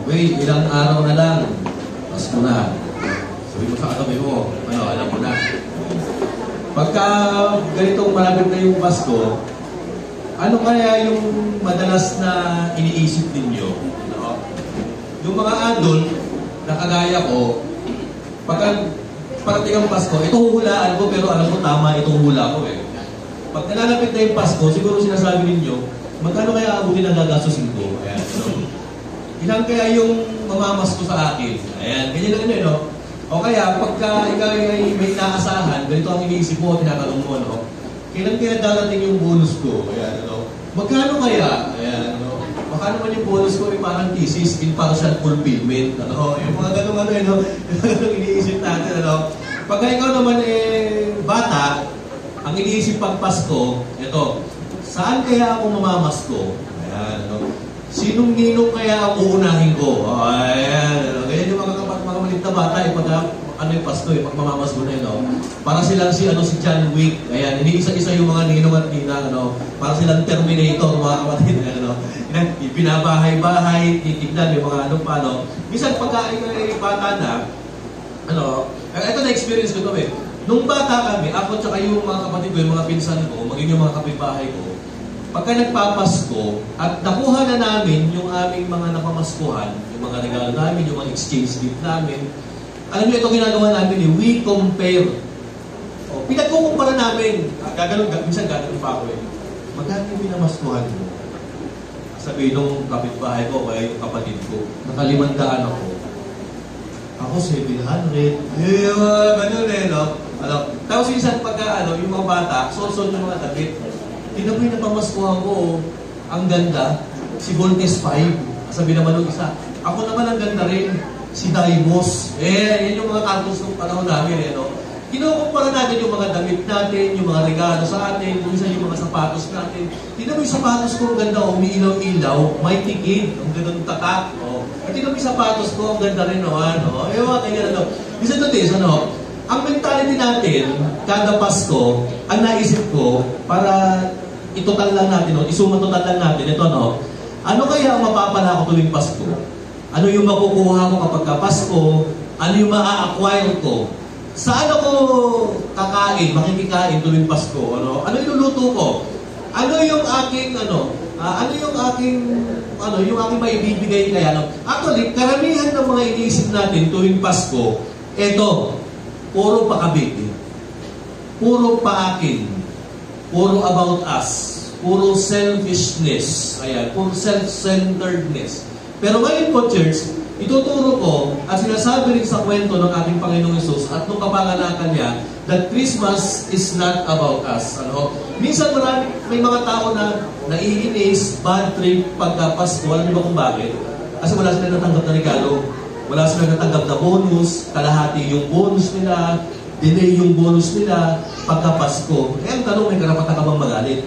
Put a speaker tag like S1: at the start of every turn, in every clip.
S1: Wait, ilang araw na lang. Pasko na. Sabi mo sa katabi mo, alam mo na. Pagka ganitong malapit na yung Pasko, ano kaya yung madalas na iniisip ninyo? No? Yung mga adult na kagaya ko, pagka parating ang Pasko, ito huhulaan ko pero alam ko tama itong hula ko eh. Pag nalalapit na yung Pasko, siguro sinasabi ninyo, magkano kaya abutin ang gagastusin ko? Ayan, so, ilan kaya yung mamamasko sa akin? Ayan, ganyan lang yun, no? O kaya, pagka ikaw ay may inaasahan, ganito ang iniisip mo, tinatanong mo, no? Kailan kaya darating yung bonus ko? Ayan, ano? Magkano kaya? Ayan, ano? Baka naman yung bonus ko ay parang thesis in partial fulfillment, ano? Yung mga ganun, ano, no? Yung ganun iniisip natin, ano? Pagka ikaw naman, bata, ang iniisip pag Pasko, ito, saan kaya ako mamamasko? Ayan, ano? Sinong ninong kaya ang uunahin ko? Ayan, ano? Ganyan yung mga maliit na bata, pag yung Pasko, pag mamamasko na yun, no? Para silang si John Wick, ayan, hindi isa-isa yung mga ninong at ninang, ano? Para silang Terminator, mga kapatid, ano? Pinabahay-bahay, titignan yung mga ano pa, no? Minsan, pagka bata na, ano, ito na-experience ko ito eh. Nung bata kami, ako tsaka yung mga kapatid ko, yung mga pinsan ko, maging yung mga kapitbahay ko, pagka nagpapasko, at nakuha na namin yung aming mga napamaskuhan, yung mga regalo namin, yung mga exchange gift namin, alam niyo, ito ginagawa namin, we compare. O, pinagkukumpara namin. Minsan gano'n pa ako eh. Magkano yung pinamaskuhan mo? Sabi nung kapitbahay ko, kaya yung kapatid ko, nakalimandaan ako. Ako 700. Ganun eh, no? Ano, tapos minsan pagka, yung mga bata, sol-sol yung mga damit. Tingnan mo yung napamaskuhan ko, ang ganda, si Voltes 5. Sabi naman nung isa, ako naman ang ganda rin, si Daimos. Yan yung mga cartoons ng panahon namin, no? Kinukumpara natin yung mga damit natin, yung mga regalo sa atin, minsan yung mga sapatos natin. Tingnan mo yung sapatos ko, ang ganda, umiilaw-ilaw, may tikid, ang ganda ng tatak. At tingnan mo yung sapatos ko, ang ganda rin, no? Yung mga ganyan, ano? Minsan ito, ano? Ang mentality natin, kada Pasko, ang naisip ko, para itotal lang natin, no? Isumatotal lang natin, ito, no? Ano kaya ang mapapala ko tuwing Pasko? Ano yung makukuha ko kapag Pasko? Ano yung maa-acquire ko? Saan ako kakain, makikikain tuwing Pasko? Ano yung luluto ko? Ano yung aking, yung aking maibibigay kaya? No? Actually, karamihan ng mga iniisip natin tuwing Pasko, eto, puro pakabig, puro paakin, puro about us, puro selfishness, ayan, puro self-centeredness. Pero ngayon po, church, ituturo ko at sinasabi rin sa kwento ng ating Panginoong Hesus at nung kapanganakan niya that Christmas is not about us. Ano? Minsan may mga tao na naiinis, bad trip pagka Pasko. Alam niyo ba kung bakit? Kasi wala silang natanggap na regalo. Wala silang natanggap na bonus. Kalahati yung bonus nila. Delay yung bonus nila pagka Pasko. Ang tanong, may karapatan ka bang magalit?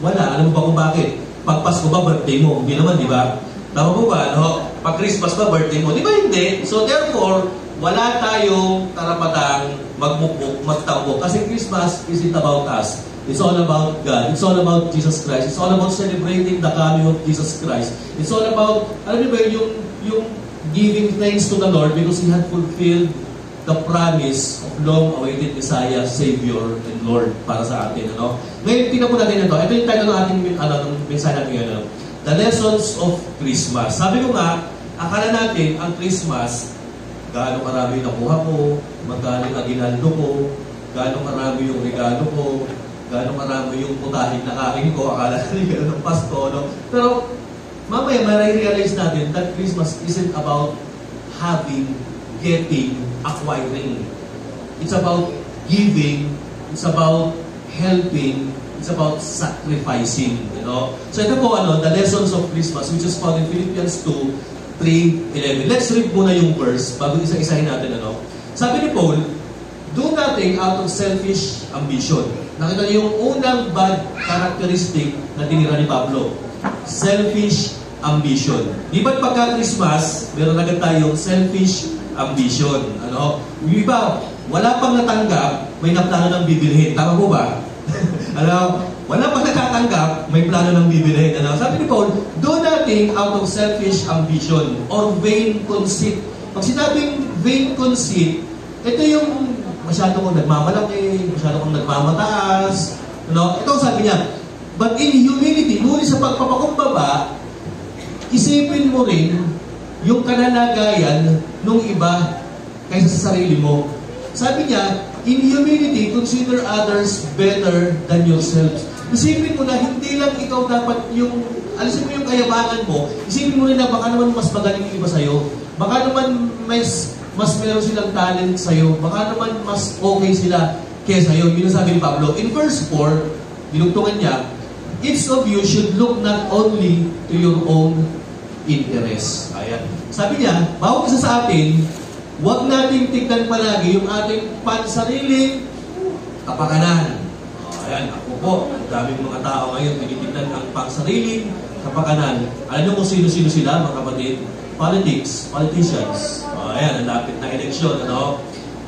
S1: Wala. Alam mo ba kung bakit? Pag Pasko ba, birthday mo? Hindi naman, di ba? Tama mo ba? No? Pag Christmas ba, birthday mo? Di ba hindi? So therefore, wala tayong karapatang magmukmuk, magtambok. Kasi Christmas isn't about us. It's all about God. It's all about Jesus Christ. It's all about celebrating the coming of Jesus Christ. It's all about, alam niyo ba, yung giving thanks to the Lord because He had fulfilled the promise of long-awaited Messiah, Savior, and Lord para sa atin. Ano? Ngayon, tingnan po natin ito. Ito yung title ng ating mensahe natin ngayon. The Lessons of Christmas. Sabi ko nga, akala natin ang Christmas, gaano karami yung nakuha ko, magkano ang aginaldo ko, gaano karami yung regalo ko, gaano karami yung putahig na kain ko, akala natin gano'n ng Pasko. No? Pero mamaya ma-realize natin that Christmas isn't about having, getting, acquiring. It's about giving, it's about helping, it's about sacrificing, you know. So ito po the lessons of Christmas which is found in Philippians 2:3-11. Let's read muna yung verse bago isa-isahin natin Sabi ni Paul, do nothing out of selfish ambition. Nakita niyo yung unang bad characteristic na tinira ni Pablo. Selfish ambition. Di ba't pagka Christmas, meron agad tayong selfish ambition. Yung iba, wala pang natanggap, may naplano ng bibilhin. Tama po ba? Wala pang nakatanggap, may plano ng bibilhin. Sabi ni Paul, do natin anything out of selfish ambition or vain conceit. Pag sinabing vain conceit, ito yung masyado kong nagmamalaki, masyado kong nagmamataas. Ito ang sabi niya. But in humility, ngunit sa pagpapakumbaba, isipin mo rin yung kananagayan ng iba kaysa sa sarili mo. Sabi niya, in humility, consider others better than yourselves. Isipin mo na hindi lang ikaw dapat yung, alisin mo yung kayabangan mo, isipin mo rin na baka naman mas magaling yung iba sa'yo, baka naman mas meron silang talent sa'yo, baka naman mas okay sila kaysa sa'yo. Yun ang sabi ni Pablo. In verse 4, dinugtungan niya, each of you should look not only to your own interest. Ayan. Sabi niya, bawat isa sa atin, huwag nating tignan palagi yung ating pansariling kapakanan. Ayan, ako po, ang daming mga tao ngayon, tinitignan ang pansariling kapakanan. Alam niyo kung sino-sino sila, mga kapatid? Politicians. Ayan, ang lapit na eleksyon,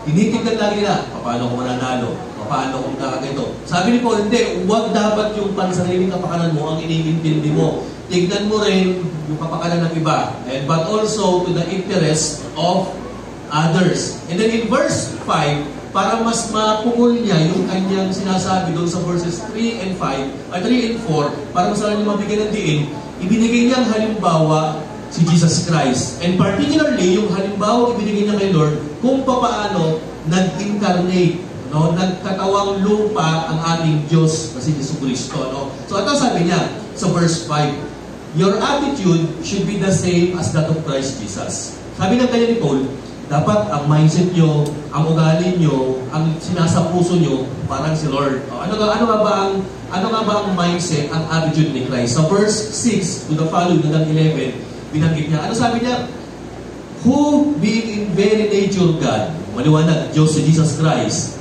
S1: tinitignan lagi nila, paano ko mananalo, paano kung kakagito. Sabi ni Paul, hindi, huwag dapat yung pansariling kapakanan mo ang iniintindi mo. Tignan mo rin yung kapakanan ng iba. But also to the interest of others. And then in verse 5, para mas mapungol niya yung kanyang sinasabi doon sa verses 3 and 4, para mas alam niya mabigyan ng diin, ibinigay niya ang halimbawa si Jesus Christ. And particularly, yung halimbawa ibinigay niya kay Lord kung paano nag-incarnate, nagkatawang lupa ang ating Diyos na si Jesucristo. So ito sabi niya sa verse 5, your attitude should be the same as that of Christ Jesus. Sabi ng kanya ni Paul, dapat ang mindset nyo, ang ugali nyo, ang sinasapuso nyo, parang si Lord. Ano nga ba ang mindset, ang attitude ni Christ? Sa verse 6 to the following, hanggang 11, binanggit niya. Ano sabi niya? Who, being in very nature God, maliwanag, Diyos si Jesus Christ,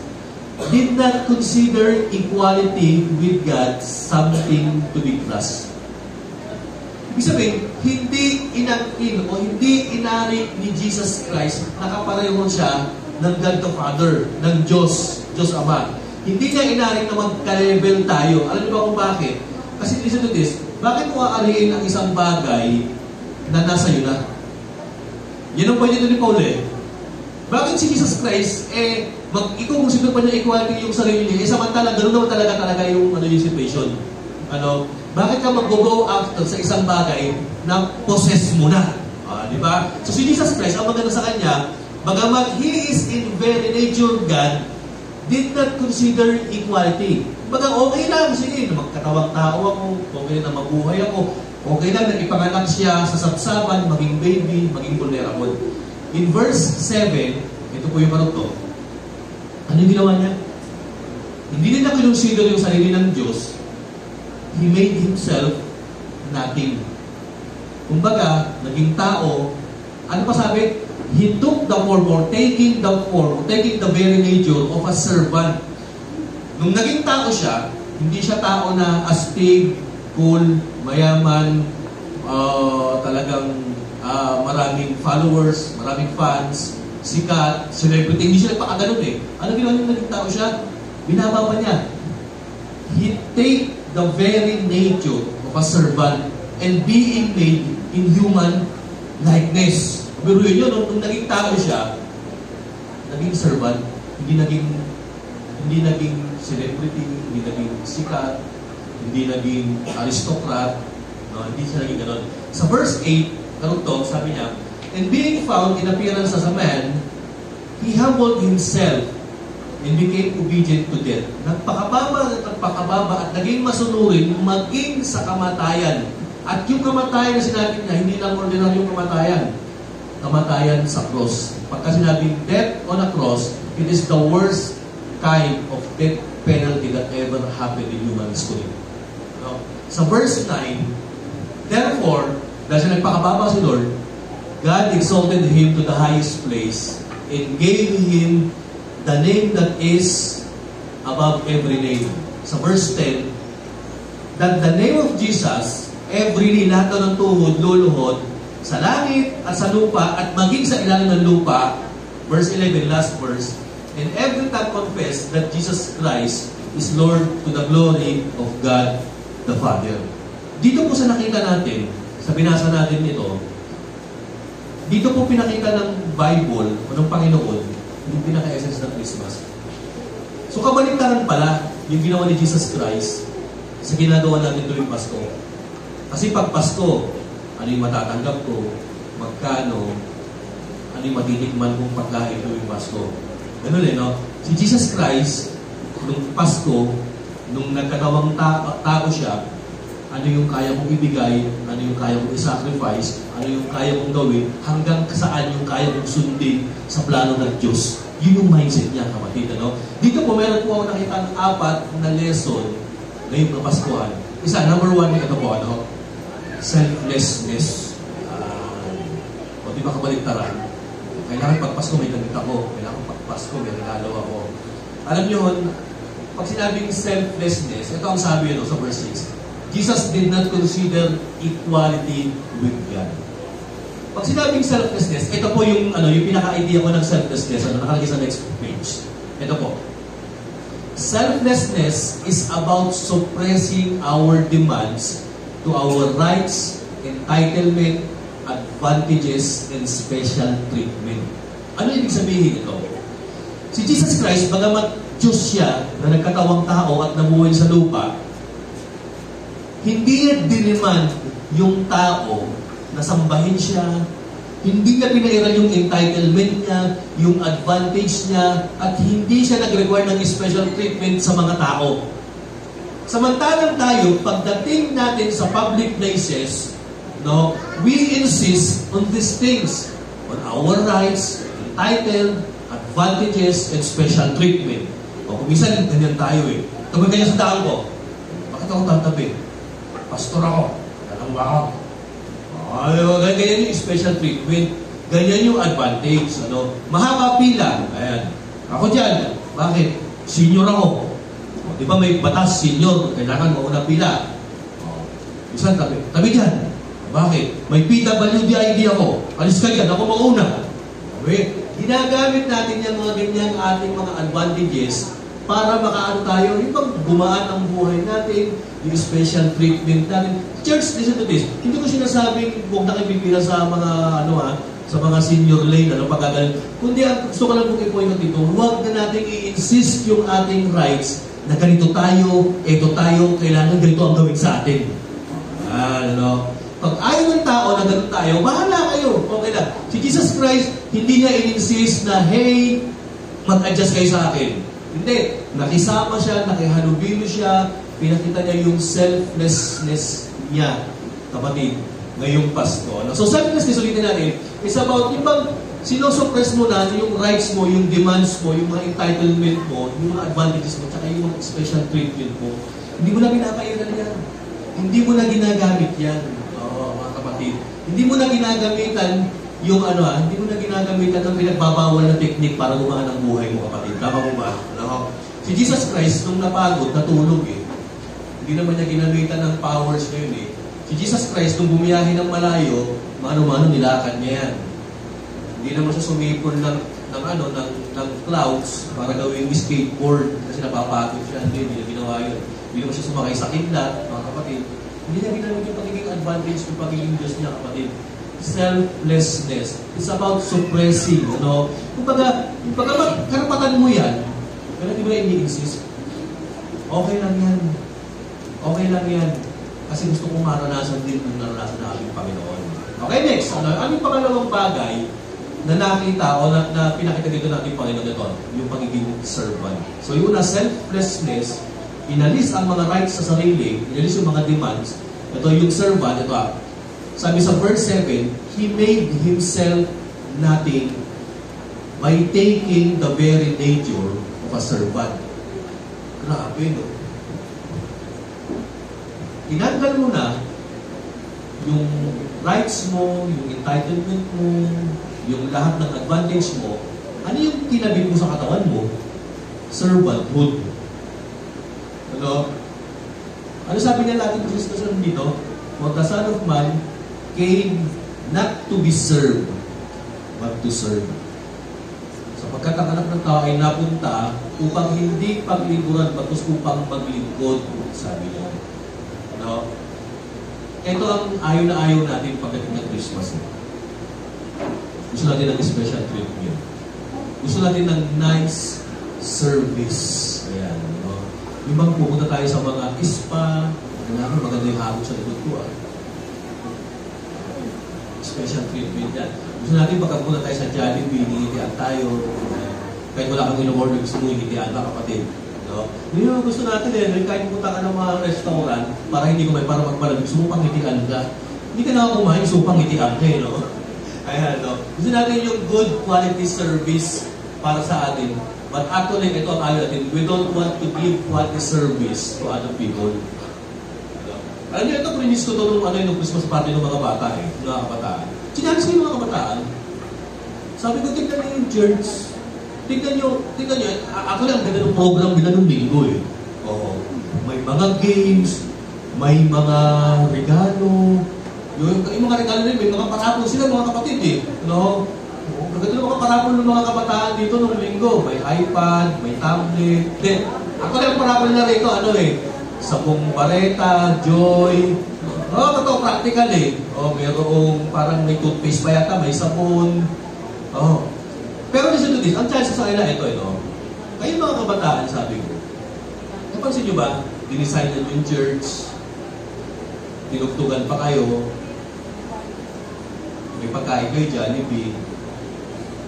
S1: did not consider equality with God something to be grasped. Ibig sabihin, hindi inangkin o hindi inari ni Jesus Christ na kapareho siya ng God the Father, ng Diyos Ama. Hindi niya inari na magka-level tayo. Alam niyo ba kung bakit? Kasi listen to this, bakit mo aariin ang isang bagay na nasa iyo na? Yan ang pwede ni Paul Bakit si Jesus Christ, ikaw kung sino pa niya equality yung sarili niya, samantala, ganoon naman talaga yung situation. Bakit ka mag-go after sa isang bagay na possess mo na? Di ba? So si Jesus Christ, ang maganda sa kanya, bagamat He is in very nature God, did not consider equality. Baga okay lang, sige, na magkatawang tao ako, okay na mabuhay ako, okay lang na ipanganak siya sa sapsapan, maging baby, maging vulnerable. In verse 7, ito po yung karugtong, ano yung ginawa niya? Hindi niya kinonsider yung sarili ng Diyos. He made Himself nothing. Kumbaga, naging tao, ano pa sabi? He took the form or taking the very nature of a servant. Nung naging tao siya, hindi siya tao na astig, cool, mayaman, talagang maraming followers, maraming fans, sikat, celebrity. Hindi siya nagpakaganon Ano ginawa niya naging tao siya? Binaba pa niya. He take the very nature of a servant and being made in human likeness. Pero yun, nung naging tao siya, naging servant, hindi naging celebrity, hindi naging sikat, hindi naging aristocrat, hindi siya naging ganon. Sa verse 8, karugtong, sabi niya, and being found in appearance as a man, He humbled Himself and became obedient to death. Nagpakababa at naging masunurin maging sa kamatayan. At yung kamatayan na sinabi niya, hindi lang ordinaryong kamatayan. Kamatayan sa cross. Pagka sinabing death on a cross, it is the worst kind of death penalty that ever happened in human history. Sa verse 9, therefore, dahil siya nagpakababa si Lord, God exalted Him to the highest place and gave Him the name that is above every name. Sa verse 10, that the name of Jesus, every knee, lahat ng tuhod, luluhod, sa langit at sa lupa, at maging sa ilalim ng lupa, verse 11, last verse, and every tongue confess that Jesus Christ is Lord to the glory of God the Father. Dito po sa nakita natin, sa binasa natin ito, dito po pinakita ng Bible o ng Panginoon yung pinaka-essence ng Christmas. So kabaliktaran pala yung ginawa ni Jesus Christ sa ginagawa natin tuwing Pasko. Kasi pag Pasko, ano yung matatanggap ko, magkano, ano yung matitikman kong pagkain tuwing Pasko. Ganun no? Si Jesus Christ, nung Pasko, nung nagkatawang tao siya, ano yung kaya kong ibigay, ano yung kaya kong i-sacrifice, ano yung kaya kong gawin, hanggang saan yung kaya kong sundin sa plano ng Diyos. Yun yung mindset niya, kapatid. Dito po, meron po ako nakita ng 4 na lesson ngayong Kapaskuhan. Isa, number 1, ito po, selflessness. O di ba kabaligtaran? Kailangan pag Pasko may damit ako, kailangan pag Pasko may regalo ako. Alam niyo, pag sinabing selflessness, ito ang sabi sa verse 6. Jesus did not consider equality with God. Pag sinabing selflessness, ito po yung pinaka-idea ko ng selflessness, nakalagay sa next page. Ito po. Selflessness is about suppressing our demands to our rights, entitlement, advantages, and special treatment. Ano ibig sabihin ito? Si Jesus Christ, bagamat Diyos siya na nagkatawang tao at nabuhay sa lupa, hindi niya diniman yung tao na sambahin siya, hindi niya pinairal yung entitlement niya, yung advantage niya, at hindi siya nag-require ng special treatment sa mga tao. Samantalang tayo, pagdating natin sa public places, we insist on these things, on our rights, entitled, advantages, and special treatment. O kung minsan, ganyan tayo Tawag ganyan sa daan ko. Bakit ako tatabi? Pastor ako. Alam ba ako? Ganyan yung special treatment. Ganyan yung advantage. Mahaba pila. Ayan. Ako dyan. Bakit? Senior ako. Di ba may batas, senior, kailangan mauna pila. Isang tabi. Tabi dyan. Bakit? May PWD ID ako. Alis ka dyan, ako mauna. Okay? Ginagamit natin yung mga ganyan ating mga advantages para makaano tayo, yung pag gumaan ang buhay natin, yung special treatment natin. Church, listen to this. Hindi ko sinasabing huwag na kayo pipila sa mga, sa mga senior lane, pagkagaling. Kundi, gusto ko lang kung i-point dito, huwag na natin i-insist yung ating rights na ganito tayo, eto tayo, kailangan ganito ang gawin sa atin. Pag ayaw ng tao na ganito tayo, bahala kayo. Okay lang. Si Jesus Christ, hindi niya in-insist na, hey, mag-adjust kayo sa akin. Hindi. Nakisama siya, nakihalubilo siya, pinakita niya yung selflessness niya, kapatid, ngayong Pasko. So selflessness, ulitin natin, is about yung bang sinosuppress mo na yung rights mo, yung demands mo, yung mga entitlement mo, yung mga advantages mo, tsaka yung mga special treatment mo. Hindi mo na pinapairan yan. Hindi mo na ginagamit yan, mga kapatid. Hindi mo na ginagamitan yung hindi mo na ginagamitan ng pinagbabawal na technique para gumaan ang buhay mo, kapatid. Tama mo ba? Si Jesus Christ, nung napagod, natulog Hindi naman niya ginamitan ng powers na yun Si Jesus Christ, nung bumiyahe ng malayo, mano-mano nilakad niya yan. Hindi naman siya sumipon ng clouds para gawing skateboard kasi napapagod siya. Hindi niya ginawa yun. Hindi naman siya sumakay sa kidlat, mga kapatid. Hindi niya ginamit yung pagiging advantage ng pagiging Diyos niya, kapatid. Selflessness. It's about suppressing, Kumbaga, karapatan mo yan, pero di ba ini-insist? Okay lang yan. Okay lang yan. Kasi gusto kong maranasan din yung naranasan na aking Panginoon. Okay, next. Ano yung pangalawang bagay na nakita o na pinakita dito natin Panginoon ito? Yung pagiging servant. So yung una, selflessness, inalis ang mga rights sa sarili, inalis yung mga demands. Ito yung servant, sabi sa verse 7, He made Himself nothing by taking the very nature of a servant. Grabe, Tinanggal mo na yung rights mo, yung entitlement mo, yung lahat ng advantage mo. Ano yung kinabit mo sa katawan mo? Servanthood. Ano sabi niya Latin Christian dito? For the Son of Man came not to be served, but to serve. Sapagkat ang anak ng tao ay napunta upang hindi paglingkuran, bagus upang maglingkod, sabi niya. ito ang ayaw na ayaw natin pagdating ng Christmas. Gusto natin ng special treatment. Gusto natin ng nice service. Ayan, no? Yung bang pupunta tayo sa mga spa, maganda yung habot sa likod ko. Special treatment yan. Gusto natin pagkapunta tayo sa Jollibee, hingitian tayo. Kahit wala kang in-order, gusto mo hingitian ba, kapatid? No? Yun yung gusto natin kahit pupunta ka ng mga restaurant, para hindi kumain, para magpalamig, gusto mo pangitian ka. Hindi ka na kumain, gusto mo pangitian ka, no? Ayan, no? Gusto natin yung good quality service para sa atin. But actually, ito ang ayaw natin. We don't want to give quality service to other people. Alam niyo, ito prinis ko ito nung Christmas party ng mga bata ng mga kabataan. Sinabi ko yung mga kabataan, sabi ko, tignan niyo yung church. Tignan niyo, actually, ang ganda ng program nila nung linggo Oo. May mga games, may mga regalo. Yung mga regalo rin, may mga parapol sila, mga kapatid No? Maganda ng mga parapol ng mga kabataan dito nung linggo. May iPad, may tablet. Actually, ang parapol na rito, sabong bareta, joy. Totoo, practical merong parang may toothpaste pa yata, may sabon. Pero listen to this, ang chances sa kanila ito, kayo mga kabataan, sabi ko, napansin nyo ba, dinisign na yung church, tinugtugan pa kayo, may pagkain kayo,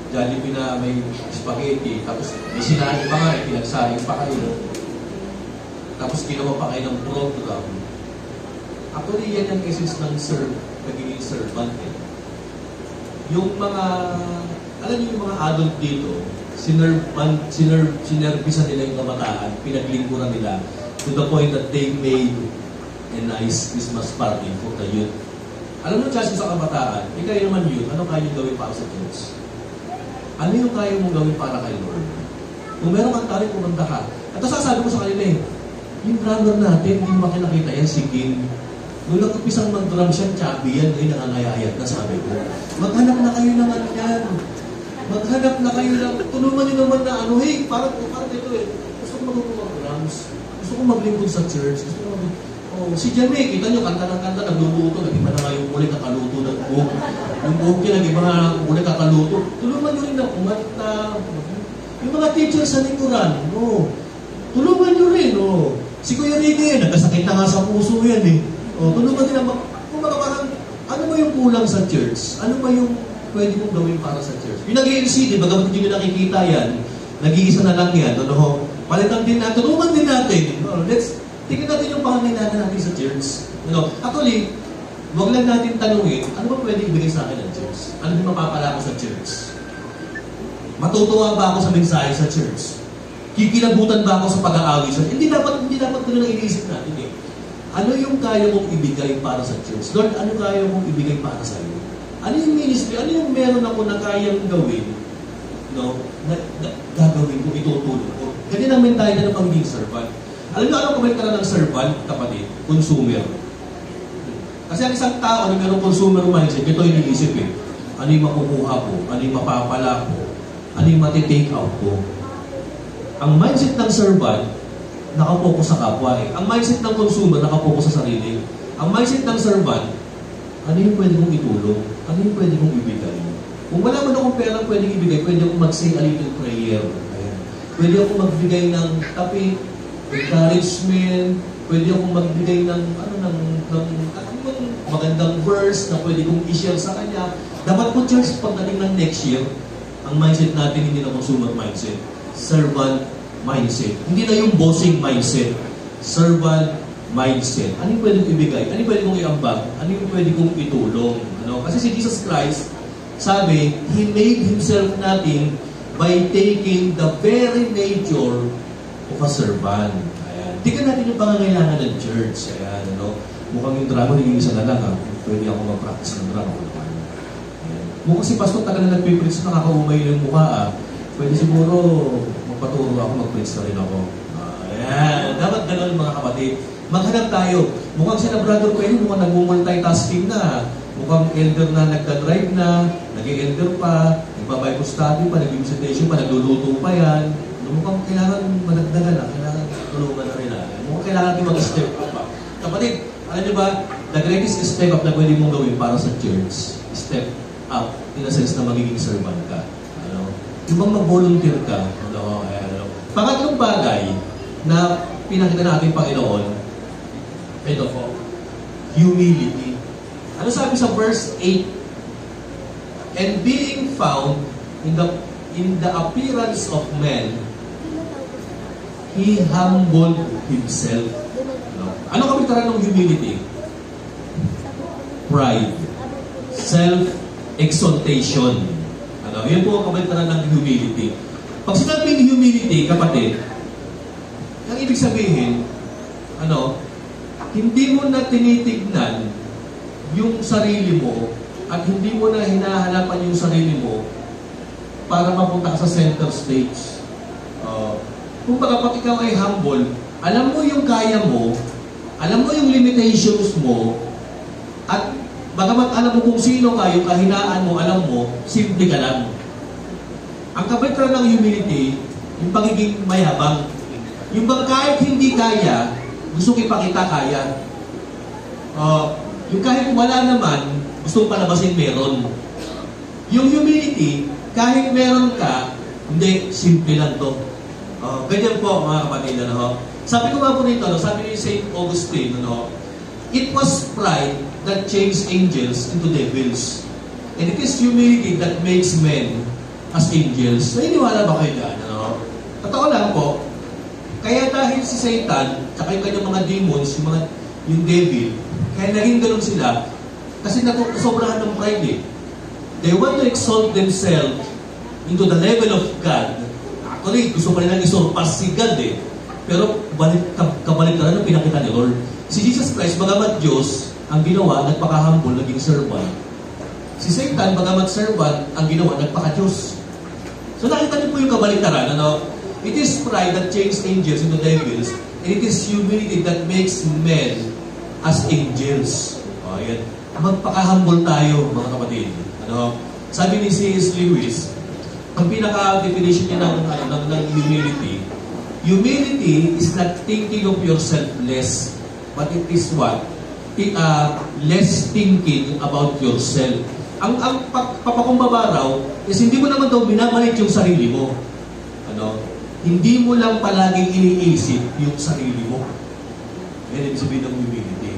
S1: Jollibee na may spaghetti, tapos may sinahin pa nga, pinagsahin pa kayo. Tapos ginawa pa kayo ng program. Actually, yan ang essence ng pagiging servant. Yung mga, alam niyo yung mga adult dito, sinervisan nila yung kabataan, pinaglingkuran nila to the point that they made a nice Christmas party for the youth. Alam mo, chance sa kabataan, kayo naman youth, ano kaya yung gawin para sa church? Ano yung kaya mong gawin para kay Lord? Kung meron kang talent, kumanda ka. At sasabi ko sa kanila yung drummer natin, hindi mo makinakita yan, si King. Nung nag-upisang mag-drum siya, chubby yan, ngayon nangangayayat na sabi ko. Maghanap na kayo naman yan. Maghanap na kayo lang. Tulungan nyo naman na parang ito Gusto ko mag-drums. Gusto ko maglingkod sa church. Gusto ko si Jamie, kita nyo, kanta ng kanta, nagluluto, nag-iba na nga yung muli kakaluto ng buhok. Yung buhok niya, nag-iba na muli kakaluto. Tulungan nyo rin na kumanta. Yung mga teachers sa likuran, tulungan nyo rin, Si Kuya Ricky, nagkasakit na nga sa puso yan tulungan din naman. Kung parang, ano ba yung kulang sa church? Ano ba yung pwede mong gawin para sa church? Yung nag-ELC, baga hindi nyo nakikita yan, nag-iisa na lang yan, palitan din natin, tulungan din natin. Tingnan natin yung pangangailangan natin sa church. Actually, huwag lang natin tanungin, ano ba pwede ibigay sa akin ng church? Ano din mapapala ko sa church? Matutuwa ba ako sa mensahe sa church? Kikilabutan ba ako sa pag-aawi sa church? Hindi dapat ganun ang iniisip natin Ano yung kaya mong ibigay para sa church? Lord, ano kaya mong ibigay para sa iyo? Ano yung ministry? Ano yung meron ako na kayang gawin? Na gagawin ko, itutulong ko. Ganyan ang mentality ng pagiging servant. Alam niyo, anong comment ka na ng servant, kapatid? Consumer. Kasi ang isang tao na mayroong consumer mindset, ito yung iniisip Ano yung makukuha ko? Ano yung mapapala ko? Ano yung matitake out ko? Ang mindset ng servant, nakapokus sa kapwa Ang mindset ng consumer, nakapokus sa sarili. Ang mindset ng servant, ano yung pwede kong itulong? Ano yung pwede kong ibigay? Kung wala man akong pera pwede ibigay, pwede akong mag-say a little prayer. Pwede akong magbigay ng topic, encouragement, pwede akong magbigay ng magandang verse na pwede kong i-share sa kanya. Dapat po, church, pagdating ng next year, ang mindset natin hindi na consumer mindset, servant mindset. Hindi na yung bossing mindset, servant mindset. Ano yung pwede kong ibigay? Ano yung pwede kong iambag? Ano yung pwede kong itulong? Kasi si Jesus Christ, sabi, He made Himself natin by taking the very nature of a servant. Tingnan natin yung pangangailangan ng church. Mukhang yung drama, nag-iisa na lang. Pwede ako mag-practice ng drama. Mukhang si Pastor tagal na nagpipreach, nakakaumay yung mukha. Pwede siguro magpaturo ako, mag-preach na rin ako. Dapat gano'n mga kapatid. Maghanap tayo. Mukhang sila brother ko mukhang nag-multitasking na. Mukhang elder na nagda-drive na, nag-elder pa, nagpa-Bible study pa, nag-visitation pa, nagluluto pa yan. Mukhang kailangan managdagan na, kailangan tulungan na rin na. Mukhang kailangan natin mag-step up pa. Kapatid, alam niyo ba, the greatest step up na pwede mong gawin para sa church, step up in a sense na magiging servant ka. Ano? Yung bang mag-volunteer ka. Ano? Pangatlong bagay na pinakita natin Panginoon, ito po, humility. Ano sabi sa verse 8? And being found in the appearance of man, He humbled Himself. Ano kapitaran ng humility? Pride. Self-exaltation. Yan po ang kapitaran ng humility. Pag sinabing humility, kapatid, ang ibig sabihin, hindi mo na tinitignan yung sarili mo at hindi mo na hinahanapan yung sarili mo para mapunta ka sa center stage. Kung pag ikaw ay humble, alam mo yung kaya mo, alam mo yung limitations mo, at bagamat alam mo kung sino ka, yung kahinaan mo, alam mo, simple ka lang. Ang kapitran ng humility, yung pagiging mayabang. Yung bang kahit hindi kaya, gusto ipakita kaya. Yung kahit wala naman, gusto palabasin meron. Yung humility, kahit meron ka, hindi, simple lang to. Ganyan po mga kapatid. Sabi ko nga po nito, sabi ni St. Augustine, it was pride that changed angels into devils. And it is humility that makes men as angels. Naniniwala ba kayo dyan? Totoo lang po, kaya dahil si Satan, tsaka yung kanyang mga demons, yung devil, kaya naging ganun sila, kasi sobrahan ng pride eh. They want to exalt themselves into the level of God. Actually, gusto pa nilang isurpass si God eh. Pero kabaliktaran ng pinakita ni Lord. Si Jesus Christ, bagamat Diyos, ang ginawa, nagpaka-humble, naging servant. Si Satan, bagamat servant, ang ginawa, nagpaka-Diyos. So nakita niyo po yung kabaliktaran. It is pride that changes angels into devils, and it is humility that makes men as angels. Ayan. Magpaka-humble tayo, mga kapatid. Sabi ni C.S. Lewis, ang pinaka-definition niya ng humility, humility is not thinking of yourself less, but it is what? Less thinking about yourself. Ang papakumbaba raw is hindi mo naman daw binabalik yung sarili mo. Hindi mo lang palaging iniisip yung sarili mo. Yan ibig sabihin ng humility.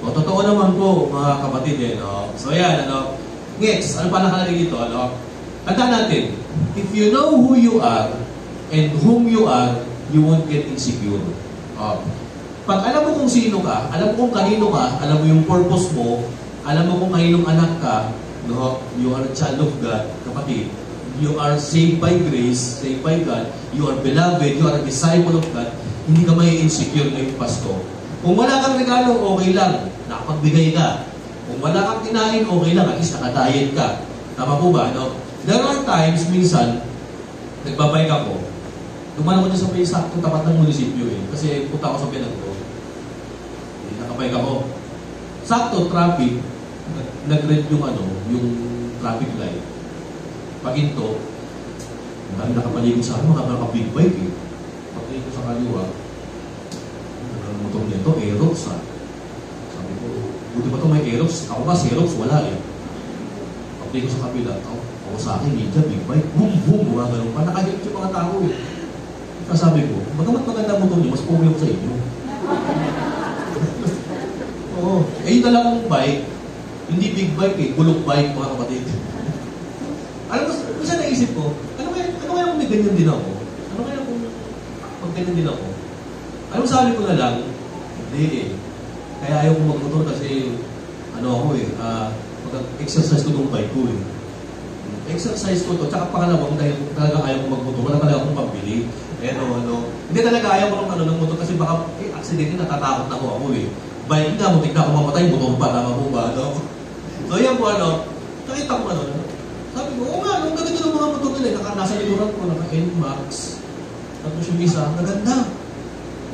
S1: Totoo naman po, mga kapatid. So yan, next, ano pa nakalagay dito? Tandaan natin, if you know who you are and whom you are, you won't get insecure. Pag alam mo kung sino ka, alam mo kung kanino ka, alam mo yung purpose mo, alam mo kung kaninong anak ka, you are a child of God, kapatid. You are saved by grace, saved by God, you are beloved, you are a disciple of God, hindi ka may insecure ngayong Pasko. Kung wala kang regalo, okay lang, nakapagbigay ka. Kung wala kang kinain, okay lang, at least nakadiet ka. Tama po ba? There are times, minsan, nagbabike ako, dumaan ako dyan sa may sakto tapat ng munisipyo kasi punta ako sa Pinagto. Nakabike ako. Sakto, traffic, nag-red yung traffic light. Paginto, dahil nakapaligid sa akin, mga naka-big bike Pagtingin ko sa kaliwa, ang motor nito, Aerox Sabi ko, buti ba ito may Aerox? Ako ba, Aerox, wala Pagtingin ko sa kabila, ako sa akin, media, big bike, boom, boom, mga ganun pa. Nakahit yung mga tao Sabi ko, bagamat maganda motor niyo, mas pumili ko sa inyo. Yung dalawang bike, hindi big bike bulok bike, mga kapatid. Alam mo, minsan naisip ko, ano kaya kung may ganyan din ako? Ano kaya kung pag ganyan din ako? Alam mo, sabi ko na lang, hindi Kaya ayaw ko magmotor kasi, mag-exercise ko itong bike ko Exercise ko to, tsaka pangalawang dahil talaga ayaw ko magmotor, wala talaga akong pambili. Hindi talaga ayaw ko ng motor kasi baka, aksidente, natatakot na ako Bike nga, mutik na ako mamatay, motor pa, tama po ba, So yan po, nakita ko sabi ko, ang ganda ng mga motor nila, nasa likuran ko, naka-NMAX, tapos yung isa, naganda.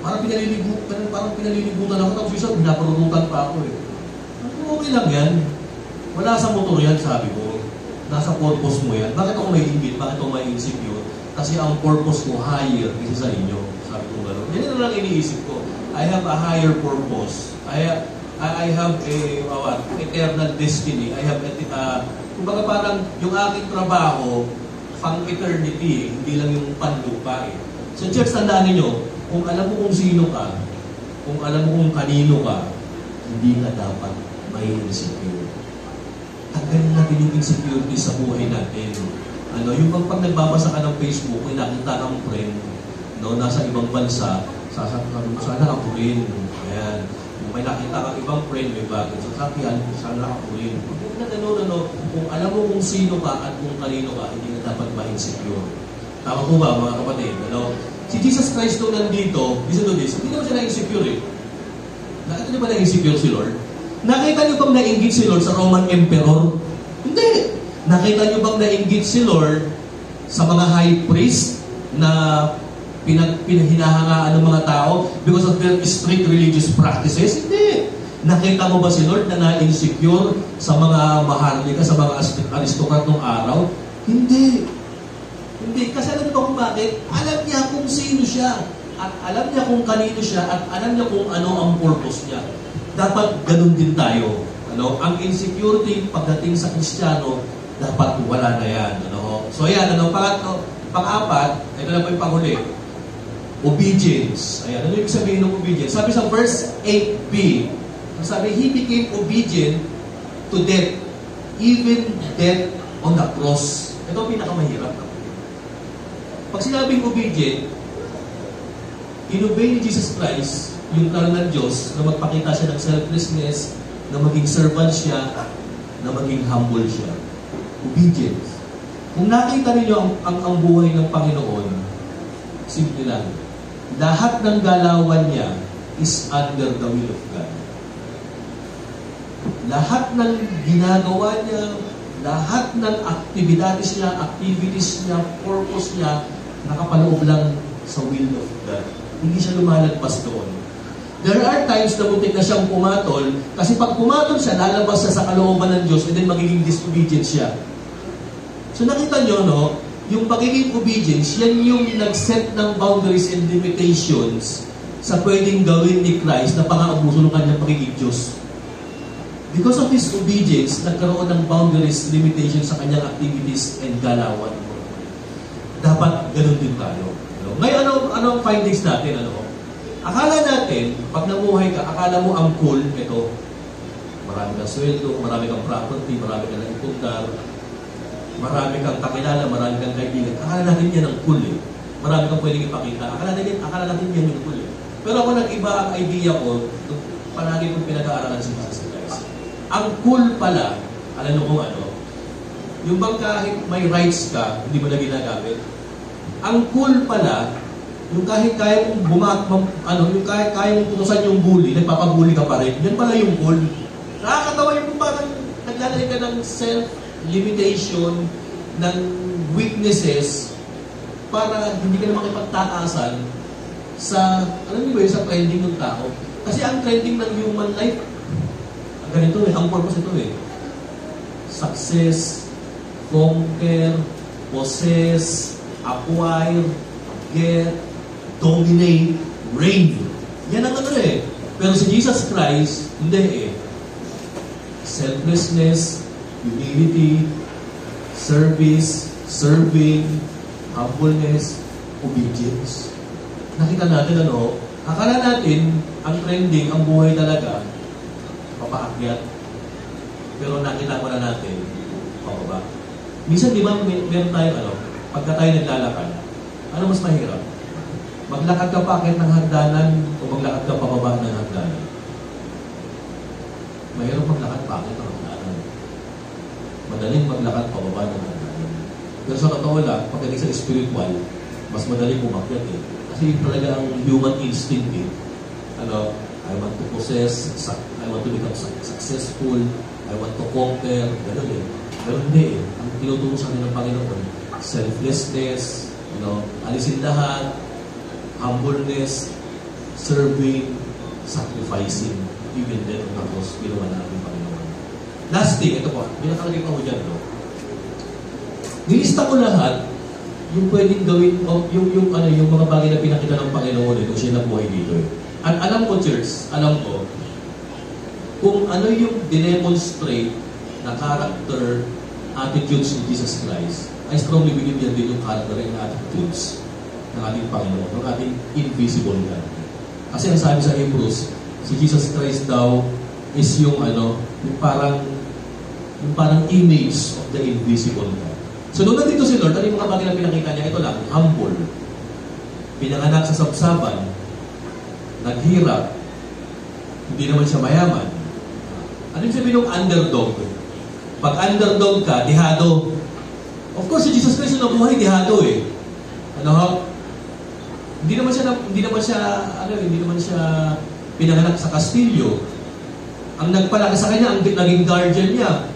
S1: Parang pinalilibutan ako, tapos isa, pinaparurutan pa ako Okay lang yan. Wala sa motor yan, sabi ko. Nasa purpose mo yan. Bakit ako may ingit? Bakit ako may insecure? Kasi ang purpose ko higher kasi sa inyo. Sabi ko gano'n. Yan na lang iniisip ko. I have a higher purpose. I I have a eternal destiny. I have kumbaga parang yung aking trabaho pang eternity, hindi lang yung panlupa eh. So church, tandaan niyo, kung alam mo kung sino ka, kung alam mo kung kanino ka, hindi ka dapat may insecure. Tanggalin natin yung insecurity sa buhay natin. Yung pag nagbabasa ka ng Facebook, may nakita kang friend, nasa ibang bansa, sasabihin mo, sana ako rin. Ayan. Kung may nakita kang ibang friend, may bagay, sasabihan, sana ako rin. Kung alam mo kung sino ka at kung kanino ka, hindi ka dapat ma-insecure. Tama po ba, mga kapatid? Si Jesus Christ nandito, listen to this, hindi naman siya na-insecure eh. Nakita niyo ba na-insecure si Lord? Nakita niyo bang nainggit si Lord sa Roman Emperor? Hindi. Nakita niyo bang nainggit si Lord sa mga high priest na pinahinahangaan ng mga tao because of their strict religious practices? Hindi. Nakita mo ba si Lord na na-insecure sa mga maharlika, sa mga aristocrat ng araw? Hindi. Hindi. Kasi alam niyo kung bakit? Alam niya kung sino siya. At alam niya kung kanino siya. At alam niya kung ano ang purpose niya. Dapat ganun din tayo. Ang insecurity pagdating sa Kristiyano, dapat wala na yan. So yan, pangatlo, pang-apat, ito na po yung panghuli. Obedience. Ayan, ano yung sabihin ng obedience? Sabi sa verse 8b, sabi, He became obedient to death, even death on the cross. Ito ang pinakamahirap. Pag sinabing obedient, inobey ni Jesus Christ yung plano ng Diyos na magpakita siya ng selflessness, na maging servant siya, na maging humble siya. Obedience. Kung nakita niyo ang buhay ng Panginoon, simple lang. Lahat ng galawan niya is under the will of God. Lahat ng ginagawa niya, lahat ng activities niya, purpose niya, nakapaloob lang sa will of God. Hindi siya lumalagpas doon. There are times na muntik na siyang pumatol, kasi pag pumatol siya, lalabas siya sa kalooban ng Diyos, and then magiging disobedient siya. So nakita nyo, yung pagiging obedience, yan yung nag-set ng boundaries and limitations sa pwedeng gawin ni Christ na pang-aabuso ng kanyang pagiging Diyos. Because of His obedience, nagkaroon ng boundaries, limitations sa kanyang activities and galawan. Dapat ganun din tayo. Ngayon, ano ang findings natin? Akala natin, pag namuhay ka, akala mo ang cool, ito, marami kang sweldo, marami kang property, marami kang ipundar, marami kang kakilala, marami kang kaibigan. Akala natin yan ang cool eh. Marami kang pwedeng ipakita. Akala natin yan yung cool eh. Pero ako nag-iba ang idea ko, palagi kong pinag-aaralan si Jesus Christ. Ang cool pala, alam nyo kung ano, yung bang kahit may rights ka, hindi mo na ginagamit. Ang cool pala, yung kahit kaya mong yung kahit kaya mong putusan yung bully, nagpapabully ka pa rin. Yan pala yung cool. Nakakatawa yung parang naglalagay ka ng self-limitation, ng weaknesses, para hindi ka na makipagtaasan sa, alam niyo ba yun, sa trending ng tao. Kasi ang trending ng human life, ang ganito ang purpose ito success, conquer, possess, acquire, get, dominate, reign. Yan ang Pero si Jesus Christ, hindi selflessness, humility, service, serving, humbleness, obedience. Nakita natin akala natin, ang trending, ang buhay talaga, papaakyat. Pero nakita ko na natin, pababa. Minsan, di ba, meron tayo, pagka tayo naglalakad, ano mas mahirap? Maglakad ka paakyat ng hagdanan o maglakad ka pababa ng hagdanan? Mahirap maglakad paakyat ng hagdanan. Madaling maglakad pababa ng hagdanan. Pero sa totoo lang, pagdating sa spiritual, mas madaling umakyat Kasi talaga ang human instinct I want to possess, I want to become successful, I want to conquer, gano'n Pero hindi Ang tinuturo sa atin ng Panginoon, selflessness, alisin lahat, humbleness, serving, sacrificing, even death on the cross, ginawa natin Panginoon. Last thing, ito po, binakalagay ko dyan, nilista ko lahat, yung pwedeng gawin, yung mga bagay na pinakita ng Panginoon, kung siya nabuhay dito. At alam ko, church, alam ko, kung ano yung dinemonstrate na character, attitudes ni Jesus Christ, I strongly believe yan din yung character and attitudes ng ating Panginoon, ng ating invisible God. Kasi ang sabi sa Hebrews, si Jesus Christ daw is yung yung parang image of the invisible God. So nung nandito si Lord, ano yung mga bagay na pinakita niya? Ito lang, humble, pinanganak sa sabsaban, naghirap, hindi naman siya mayaman. Ano yung sabihin ng underdog? Pag underdog ka, dihado. Of course, si Jesus Christ yung nabuhay, dihado eh. Hindi naman siya pinanganak sa kastilyo. Ang nagpalaki sa kanya, ang naging guardian niya,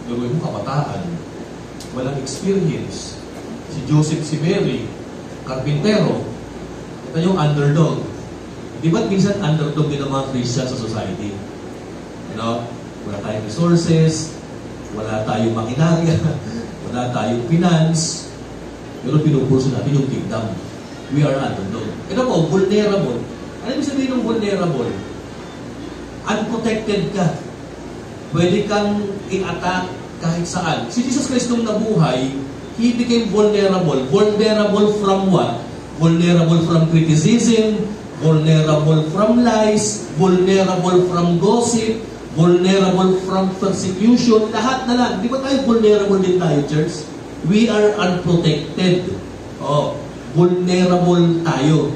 S1: gawin mo kabataan, walang experience. Si Joseph, si Mary, karpintero, ito yung underdog. Di ba't minsan underdog din ang mga Christian sa society? Wala tayong resources, wala tayong makinarya, wala tayong finance, pero pinupurso natin yung kingdom. We are underdog. Ito po, vulnerable. Ano yung sabihin ng vulnerable? Unprotected ka. Pwede kang i-attack kahit saan. Si Jesus Christ nung nabuhay, He became vulnerable. Vulnerable from what? Vulnerable from criticism, vulnerable from lies, vulnerable from gossip, vulnerable from persecution. Lahat na lang. Di ba tayo vulnerable din tayo, church? We are unprotected. Vulnerable tayo.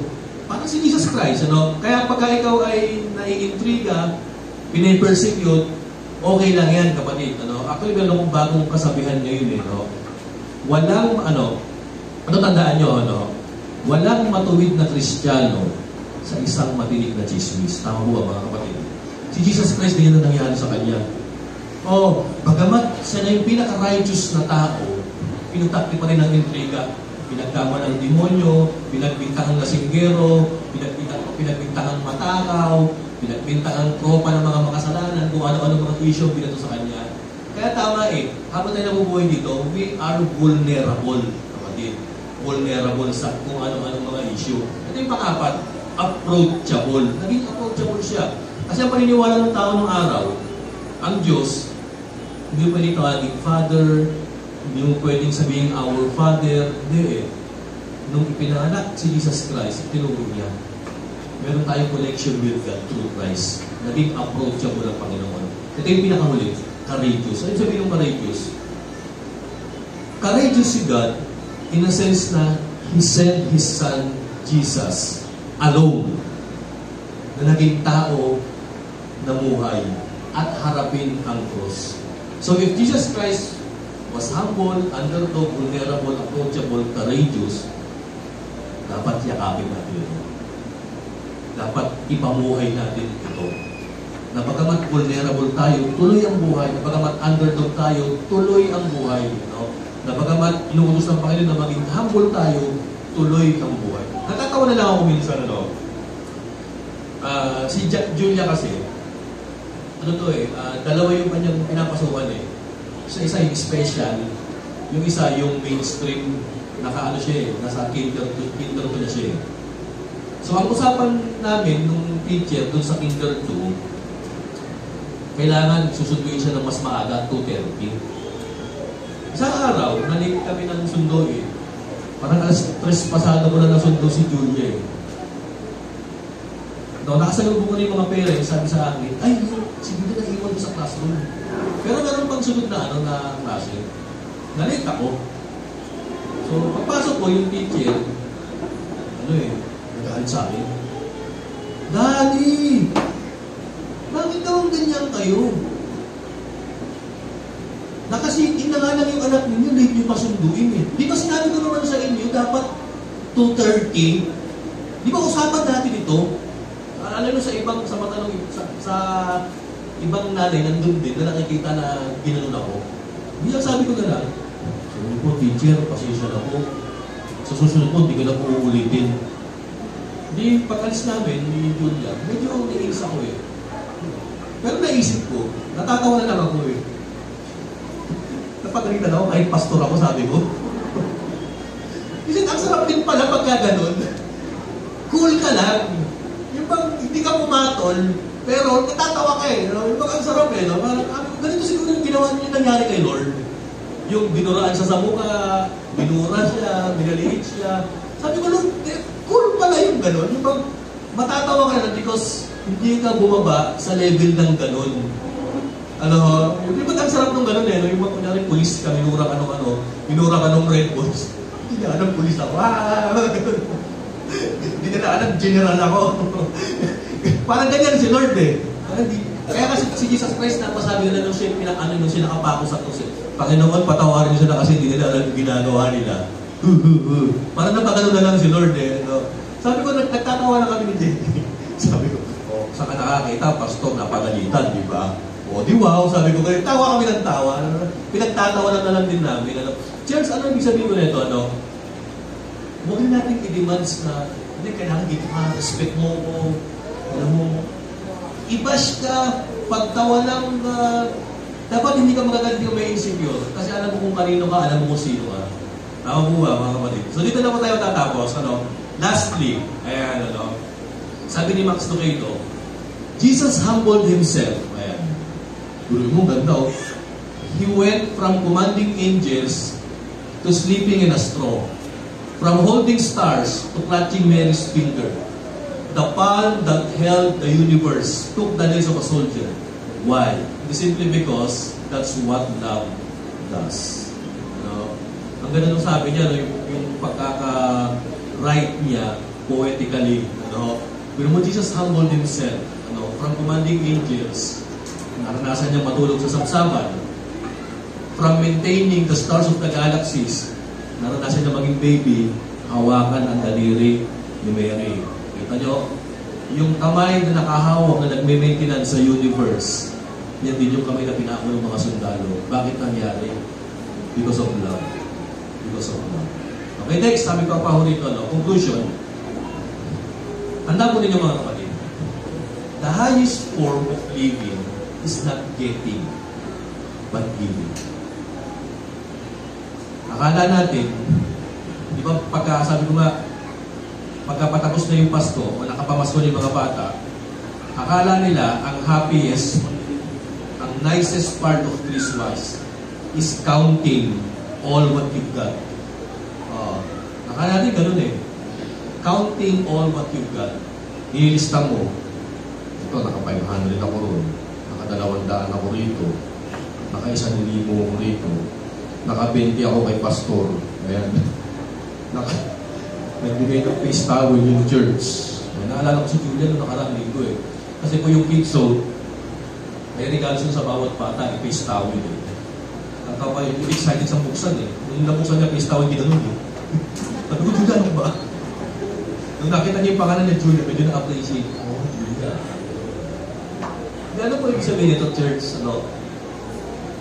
S1: Parang si Jesus Christ, Kaya pagka ikaw ay naiintriga, pinipersecute, okay lang yan, kapatid, Actually, meron akong bagong kasabihan ngayon, Walang, tandaan nyo, walang matuwid na Kristiyano sa isang matinig na chismis. Tama po ba, mga kapatid? Si Jesus Christ, din na nangyari sa kanya. Bagamat siya na yung pinaka-righteous na tao, pinutakti pa rin ng intriga. Pinagkama ng demonyo, pinagbintangang lasinggero, pinagbintangang matakaw, pinagbintangang tropa ng mga makasalanan, kung ano-ano mga issue binato sa kanya. Kaya tama habang tayo nabubuhay dito, we are vulnerable, kapatid. Vulnerable sa kung ano-ano mga issue. Ito yung pang-apat, approachable. Naging approachable siya. Kasi ang paniniwala ng tao ng araw, ang Diyos, hindi mo pwedeng tawagin Father, hindi mo pwedeng sabihin Our Father, hindi Nung ipinanganak si Jesus Christ, tinuro niya. Meron tayong connection with God through Christ. Naging approachable ang Panginoon. Ito yung pinakahuli, courageous. Ano sabihin ng courageous? Courageous si God in a sense na He sent His Son, Jesus, alone, na naging tao na buhay at harapin ang cross. So if Jesus Christ was humble, underdog, vulnerable, approachable, courageous, dapat yakapin natin ito. Dapat ipamuhay natin ito. Na bagamat vulnerable tayo, tuloy ang buhay. Na bagamat underdog tayo, tuloy ang buhay. Na bagamat inuutos ng Panginoon na maging humble tayo, tuloy ang buhay. Natatawa na lang ako minsan, si Julia kasi, dalawa yung kanyang pinapasukan Sa isa yung special, yung isa yung mainstream, nasa kinder 2 na siya So ang usapan namin nung teacher doon sa kinder 2, kailangan susunduin siya ng mas maaga, 2:30. Isang araw, nalik kami ng sundo Parang alas 3 pasado ko na nasundo si Julia nakasalubong ko na yung mga parents, sabi sa akin, ay, si Julia naiwan sa classroom. Pero meron pang sunod na klase. Nalate ako. So, pagpasok ko, yung teacher, nagalit sa akin. Daddy! Bakit daw ang ganyan kayo? Nakasitin na nga lang yung anak ninyo, late nyo pasunduin Di ba sinabi ko naman sa inyo, dapat 2:30? Di ba usapan natin ito? Alam mo sa ibang nanay nandun din na nakikita na ginanon ako. Hindi lang sabi ko na lang, sabi po, teacher, pasensya na po. Sa susunod po, hindi ko na po uulitin. Di pag-alis namin, ni Julia, medyo naiis ako Pero naisip ko, natatawa na lang ako Napagalitan ako, kahit pastor ako, sabi ko. Kasi ang sarap din pala pagka ganun. Cool ka lang. Yung bang hindi ka pumatol, Pero natatawa ka eh. No? Yung ang sarap eh. No? Parang, ganito siguro yung ginawa niyo nangyari kay Lord. Yung binuraan siya sa mukha, binura siya, binaliit siya. Sabi ko, Lord, cool pala yung gano'n. Yung bang matatawa ka na because hindi ka bumaba sa level ng gano'n. Ano, yung ba't ang sarap nung gano'n eh. No? Yung mga kunyari, pulis ka, binura ka nung binura ka nung Red Bulls. Hindi na alam, pulis ako. Hindi ka na alam, general ako. Parang ganyan si Lord eh. Kaya kasi si Jesus Christ na masabi nila nung siya nakapako sa krus eh. Panginoon, patawarin niyo sila kasi hindi nila alam yung ginagawa nila. Parang napagano na lang si Lord eh. No? Sabi ko, nagtatawa na kami ni Jay. Sabi ko, saan ka nakakita? Pastor, napagalitan, di ba? O, di wow. Sabi ko, tawa kami ng tawa. Pinagtatawa na lang din namin. Church, ano ibig sabihin ko nito? Huwag na natin i-demands na, hindi, kailangan dito ka, respect mo ko. Alam mo, i-bash ka, pagtawa lang, dapat hindi ka magagalit, hindi ka may insecure. Kasi alam mo kung kanino ka, alam mo kung sino ka. Tama po ba, mga kapatid? So dito na po tayo tatapos. Lastly, ayan, sabi ni Max Lucado, Jesus humbled himself. Ayan. Guru mo, ganda He went from commanding angels to sleeping in a straw. From holding stars to clutching Mary's finger. The palm that held the universe took the days of a soldier. Why? It is simply because that's what love does. Ang ganda nung sabi niya, yung pagkaka-write niya poetically. Pero mo, Jesus humbled himself. From commanding angels, naranasan niya matulog sa sapsapan. From maintaining the stars of the galaxies, naranasan niya maging baby, hawakan ang daliri ni Mary. Kita nyo, yung kamay na nakahawak na nagme-maintenance sa universe, yan din yung kamay na pinako ng mga sundalo. Bakit nangyari? Because of love. Because of love. Okay, next, sabi ko pa rito, conclusion. Handa po ninyo mga kapatid. The highest form of living is not getting, but giving. Akala natin, di ba sabi ko nga, pagkapatapos na yung Pasko, o nakapamasko na yung mga bata, akala nila ang happiest, ang nicest part of Christmas is counting all what you've got. Akala natin ganun eh. Counting all what you've got. Ililista mo, ito, naka-500 ako ron, naka-200 ako rito, naka-1,000 ako rito, naka-20 ako kay pastor. Ayan. Nagbigay ng face towel yung church. Naalala ko si Julia noong nakaraang linggo eh. Kasi po yung kids, so, may regalo sila sa bawat bata, face towel eh. Ang kapay, yung excited sa buksan eh. Nung nabuksan niya, face towel, ginanon eh. Sabi ko, Julia, ano ba? Nung nakita niya yung pangalan ni Julia, medyo na-appreciate. Oh, Julia. Ano po ibig sabihin nito, church?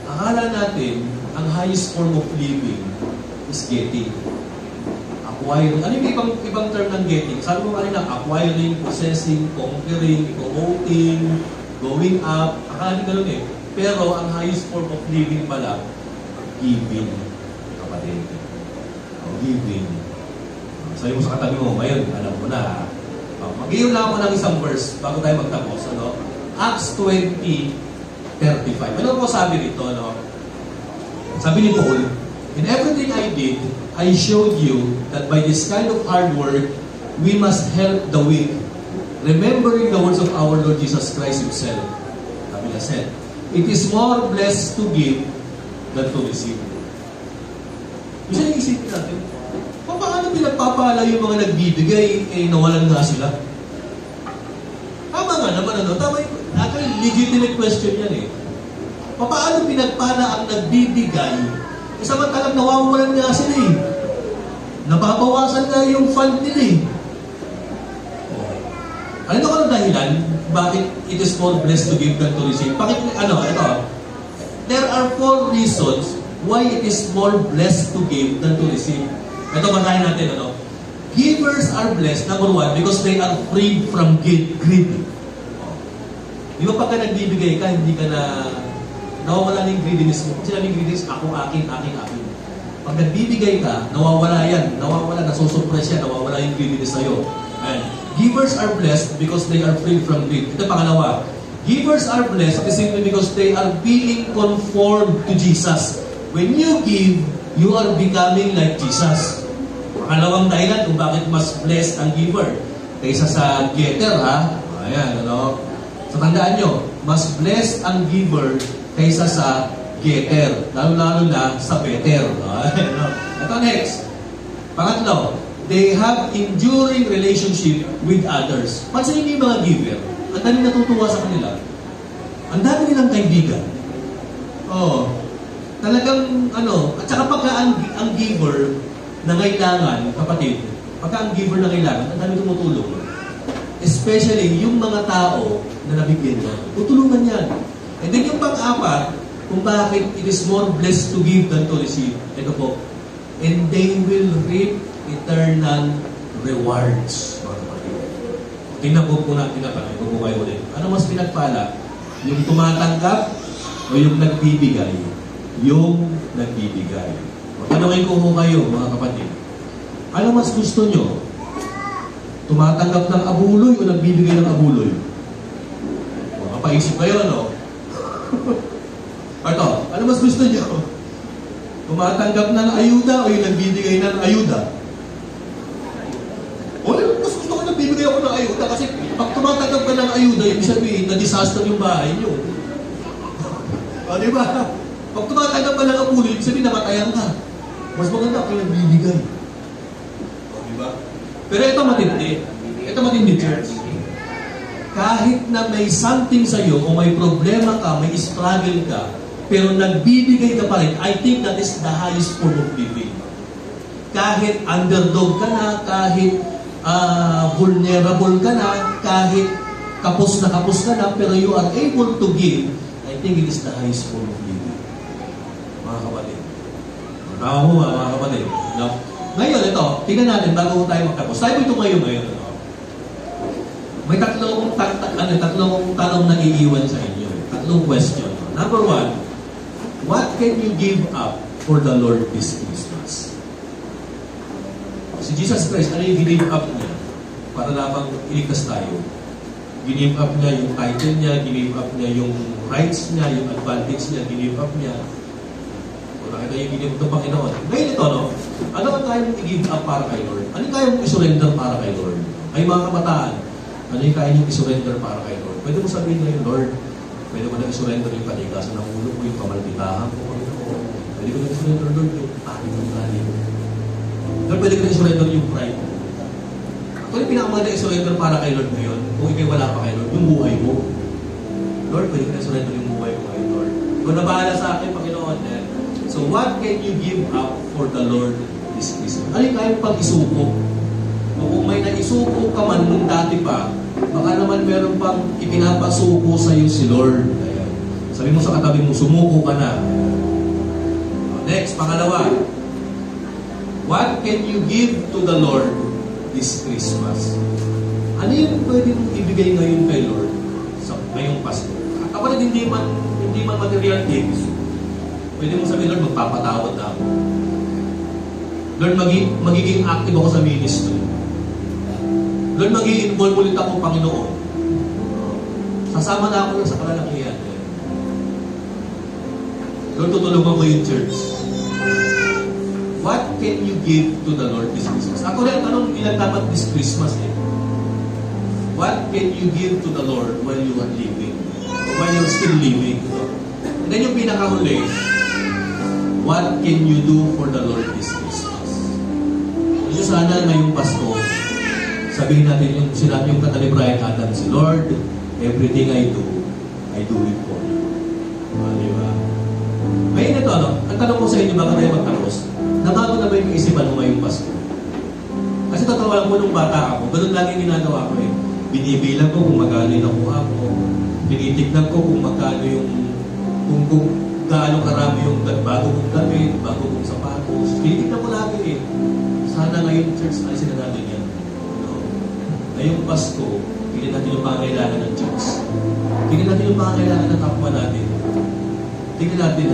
S1: Akala natin, ang highest form of living is getting. Acquiring. Ano yung ibang term ng getting? Sabi mo kanina, acquiring, possessing, conquering, promoting, going up. Akala nyo ganun eh. Pero ang highest form of living pala, giving. Kapatid. Giving. Sabi mo sa katabi mo, ngayon, alam mo na. Mag-iyon lang ako ng isang verse bago tayo magtapos. Acts 20:35. Ano po sabi dito? Sabi ni Paul, in everything I did, I showed you that by this kind of hard work, we must help the weak, remembering the words of our Lord Jesus Christ Himself. Sabi niya said, it is more blessed to give than to receive. Isa yung isipin natin, paano pinagpapala yung mga nagbibigay, nawalan nga sila? Tama nga naman, tama yung, actually, legitimate question yan eh. Paano pinagpala ang nagbibigay? Samantalang nawawalan nga sila eh. Nababawasan nga yung fund nila eh. Ano ka ng dahilan? Bakit it is more blessed to give than to receive? Bakit, ito. There are 4 reasons why it is more blessed to give than to receive. Ito, basahin natin, Givers are blessed, number 1, because they are freed from greed. Di ba pagka nagbibigay ka, hindi ka na nawawala ng greediness mo. Kung sinabing greediness, ako, akin. Pag nagbibigay ka, nawawala yan. Nawawala, nasusurpress yan, nawawala yung greediness sa'yo. And givers are blessed because they are free from greed. Ito pangalawa, Givers are blessed simply because they are being conformed to Jesus. When you give, you are becoming like Jesus. Pangalawang dahilan kung bakit mas blessed ang giver kaysa sa getter, ha? Ayan, ano? So, tandaan nyo, mas blessed ang giver kaysa sa getter. Lalo-lalo na sa better. Ayan, no? Ito next. Pangatlo, they have enduring relationship with others. Pansin niyo yung mga giver, ang dami natutuwa sa kanila. Ang dami nilang kaibigan. Oh, talagang ano, at saka pagka ang giver na kailangan, kapatid, pagka ang giver na kailangan, ang dami tumutulong. Especially yung mga tao na nabigyan niya. Tutulungan yan. And then yung pang-apat, kung bakit it is more blessed to give than to receive. Ito po, and they will reap eternal rewards. Tingnan po natin na pala, kung kayo ulit. Ano mas pinagpala? Yung tumatanggap o yung nagbibigay? Yung nagbibigay. Tanungin ko kayo, mga kapatid. Ano mas gusto nyo? Tumatanggap ng abuloy o nagbibigay ng abuloy? Makapaisip kayo, ano? Ito, ano mas gusto nyo? Tumatanggap ng ayuda o yung nagbibigay ng ayuda? O, mas gusto ko nagbibigay ako ng ayuda kasi pag tumatanggap ka ng ayuda, ibig sabihin na disaster yung bahay nyo. O, di ba? Pag tumatanggap ka ng abuloy, ibig sabihin namatayan ka. Mas maganda ako yung nagbibigay. O, di ba? Pero ito matindi. Ito matindi, church. Kahit na may something sa'yo o may problema ka, may struggle ka, pero nagbibigay ka pa rin, I think that is the highest form of giving. Kahit underdog ka na, kahit vulnerable ka na, kahit kapos ka na, pero you are able to give, I think it is the highest form of giving. Mga kapatid. Tama mo mga kapatid. No? Ngayon, ito, tingnan natin bago tayo magtapos. Tayo ito ngayon. No? May tatlong tanong na iiwan sa inyo. Tatlong question. Number one, what can you give up for the Lord this Christmas? Si Jesus Christ, ano yung give up niya? Para lamang iligtas tayo. Give up niya yung title niya, give up niya yung rights niya, yung advantage niya, give up niya. O nakita yung give up ng Panginoon. Ngayon ito, no? Ano ang kaya mong i-give up para kay Lord? Ano yung kaya mong i-surrender para kay Lord? Ay mga kabataan, ano yung kaya mong i-surrender para kay Lord? Pwede mo sabihin ngayon, Lord, pwede mo na i-surrender yung kanigasan ng ulo ko, yung kamalpitahan ko. Pwede ko na i-surrender, Lord, yung aking ng galing. Lord, pwede ko na i-surrender yung pride mo. Ito yung pinakamaganda i-surrender para kay Lord ngayon. Kung ikay wala pa kay Lord, yung buhay mo. Lord, pwede ko na i-surrender yung buhay mo ngayon, Lord. Kung nabahala sa akin, Panginoon, so what can you give up for the Lord this Christmas? Ano yung kayang pag-isuko? O kung may naisuko ka man nung dati pa, baka naman meron pang ipinapasuko sa iyo si Lord. Ayan. Sabi mo sa katabi mo, sumuko ka na. Next, pangalawa. What can you give to the Lord this Christmas? Ano yung pwede mong ibigay ngayon kay Lord sa ngayong Pasko? Kapag hindi man material gifts, pwede mong sabihin, Lord, magpapatawad na ako. Lord, magiging active ako sa ministry. Lord, mag-i-involve ulit ako, Panginoon. Sasama na ako sa kalalakihan. Lord, tutulungan ko yung church. What can you give to the Lord this Christmas? Ako rin, anong ilan dapat this Christmas What can you give to the Lord while you are living? Or while you're still living? And then yung pinakahuli, what can you do for the Lord this Christmas? Kaya sana ngayong Pasko, sabihin natin yung sinabi yung kata ni Brian Adams, Lord, everything I do it for you. Diba? Ngayon ito, ano? Ang tanong ko sa inyo, baka tayo magtapos, nabago na ba yung isipan mo ngayong Pasko? Kasi tatawa lang po nung bata ako, ganun lagi ginagawa ko eh. Binibilang ko kung magkano yung nakuha ko. Tinitignan ko kung magkano yung, kung gaano karami yung bago kong damit, bago kong sapatos. Tinitignan ko lagi eh. Sana ngayon, church, alisin na natin yan. Ngayong Pasko, tingnan natin yung pangailangan ng Diyos. Tingnan natin yung pangailangan ng kapwa natin. Tingnan natin,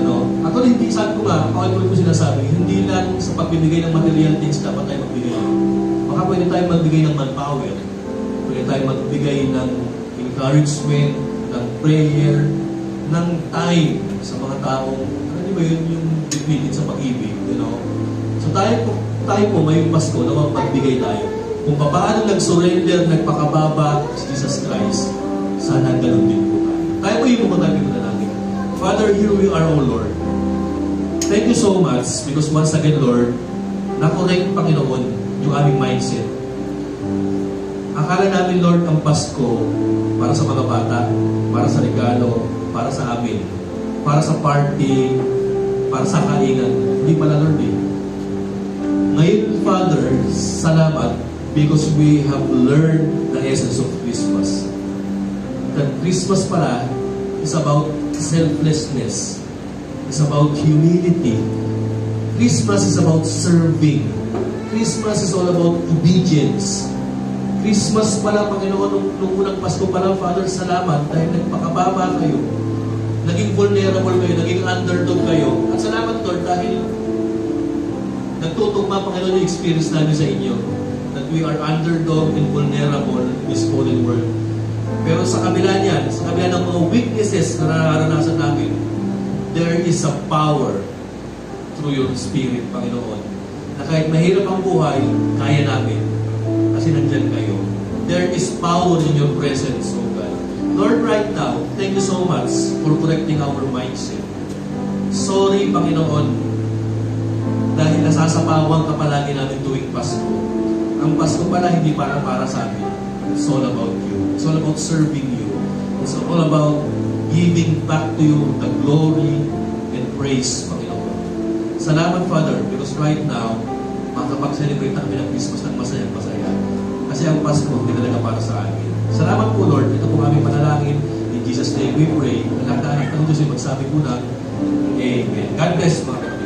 S1: Ako hindi, saan ko nga, ako ko sinasabi, hindi lang sa pagbibigay ng material things dapat tayo magbigay. Baka pwede tayo magbigay ng manpower. Pwede tayo magbigay ng encouragement, ng prayer, ng time sa mga taong, ano ba yun, yung bigwitin sa pag-ibig, you know? So tayo po ngayong Pasko na magbigay tayo. Kung paano nag-surrender, nagpakababa si Jesus Christ, sana ganun din po tayo. Tayo po yung pumuntabi mo na natin. Father, here we are, O Lord. Thank you so much because once again, Lord, na-correct, Panginoon, yung aming mindset. Akala namin, Lord, ang Pasko para sa mga bata, para sa regalo, para sa amin, para sa party, para sa kaingan. Hindi pala, Lord, eh. Ngayon, Father, salamat because we have learned the essence of Christmas. That Christmas pala is about selflessness. It's about humility. Christmas is about serving. Christmas is all about obedience. Christmas pala, Panginoon, nung unang Pasko pala, Father, salamat dahil nagpakababa kayo. Naging vulnerable kayo, naging underdog kayo. At salamat, Lord, dahil nagtutugma, Panginoon, yung experience namin sa inyo. That we are underdog and vulnerable in this fallen world. Pero sa kabila niyan, sa kabila ng mga weaknesses na nararanasan namin, there is a power through your Spirit, Panginoon, na kahit mahirap ang buhay, kaya namin. Kasi nandyan kayo. There is power in your presence, O God. Lord, right now, thank you so much for correcting our mindset. Sorry, Panginoon, dahil nasasapawang ka palagi namin tuwing Pasko. Ang Pasko pala hindi para sa amin. It's all about you. It's all about serving you. It's all about giving back to you the glory and praise, Panginoon. Salamat, Father, because right now, makakapag-celebrate na kami ng Christmas ng masaya-masaya. Kasi ang Pasko, hindi talaga para sa amin. Salamat po, Lord. Ito po aming panalangin. In Jesus' name we pray. Ang lahat ng anak ng Diyos ay magsabi po na, Amen. God bless, mga